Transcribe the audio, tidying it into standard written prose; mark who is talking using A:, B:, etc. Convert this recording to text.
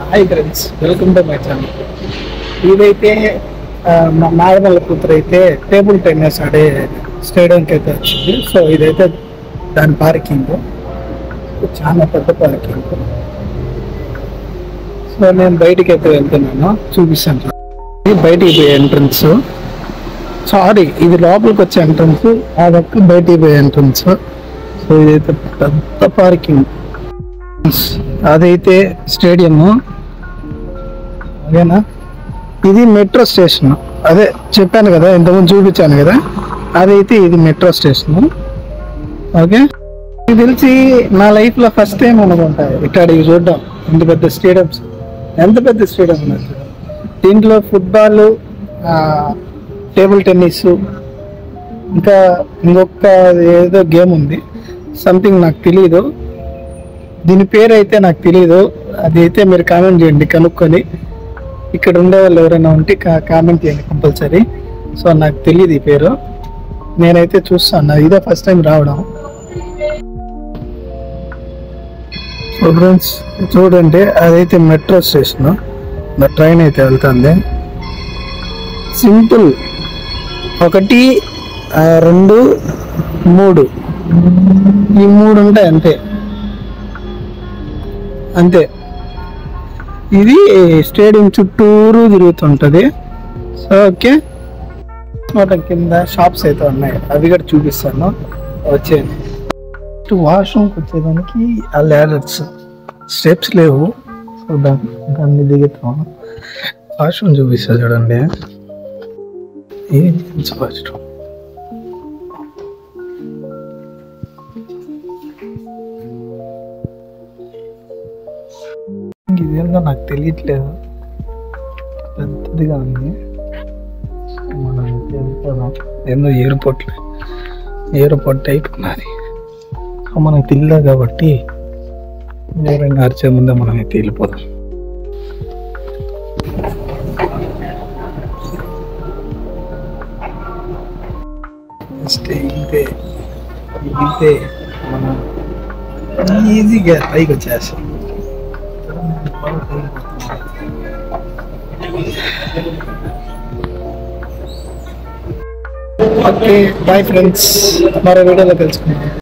A: Hi friends, welcome to my channel. ఇదైతే మా నాగమల్ల కూతురు అయితే టేబుల్ టెన్నిస్ ఆడే స్టేడియంకి అయితే వచ్చింది. సో ఇదైతే దాని పార్కింగ్, చాలా పెద్ద పార్కింగ్. సో నేను బయటికి అయితే వెళ్తున్నాను, చూపిస్తాను. బయటికి పోయే ఎంట్రన్స్, సారీ ఇది లోపలికి వచ్చే ఎంట్రన్స్, అదొక్క బయటికి పోయే ఎంట్రన్స్. సో ఇదైతే పెద్ద పార్కింగ్. అదైతే స్టేడియము, అదేనా? ఇది మెట్రో స్టేషన్. అదే చెప్పాను కదా, ఇంతకుముందు చూపించాను కదా, అదైతే ఇది మెట్రో స్టేషన్. ఓకే, ఇది తెలిసి నా లైఫ్లో ఫస్ట్ టైం అనుకుంటా ఇక్కడ ఇవి చూడడం. ఇంత పెద్ద స్టేడియంస్, ఎంత పెద్ద స్టేడియం ఉన్నది. దీంట్లో ఫుట్బాల్, టేబుల్ టెన్నిస్, ఇంకా ఇంకొక ఏదో గేమ్ ఉంది, సంథింగ్ నాకు తెలీదు. దీని పేరు అయితే నాకు తెలియదు. అది అయితే మీరు కామెంట్ చేయండి, కనుక్కొని. ఇక్కడ ఉండే వాళ్ళు ఎవరైనా ఉంటే కామెంట్ చేయండి కంపల్సరీ. సో నాకు తెలియదు ఈ పేరు, నేనైతే చూస్తాను. ఇదే ఫస్ట్ టైం రావడం. సో ఫ్రెండ్స్ చూడండి, అదైతే మెట్రో స్టేషన్. ట్రైన్ అయితే వెళ్తుంది. సింపుల్, 1, 2, 3 ఈ 3 ఉంటాయి అంతే అంతే. ఇది స్టేడియం చుట్టూరు తిరుగుతుంటది. సో ఓకే, కింద షాప్స్ అయితే ఉన్నాయి, అవి కూడా చూపిస్తాను. వచ్చేది వాష్రూమ్కి వచ్చేదానికి ఆ ల్యాడర్స్, స్టెప్స్ లేవు. సో దాన్ని దిగుతాం. వాష్రూమ్ చూపిస్తా చూడండి. వాష్రూమ్ ఇదేందో నాకు తెలియట్లేదు, పెద్దదిగా ఉంది. మనం వెళ్తాం, ఏందో ఎయిర్పోర్ట్ టైప్ ఉన్నది. మనకు తెలియదు కాబట్టి ఎవరైనా అరిచే ముందే మనం అయితే వెళ్ళిపోదాం. ఇదే మనం ఈజీగా పైకి వచ్చేస్తాం. ఓకే బాయ్ ఫ్రెండ్స్, మరో వీడియోలో తెలుసుకుందాం.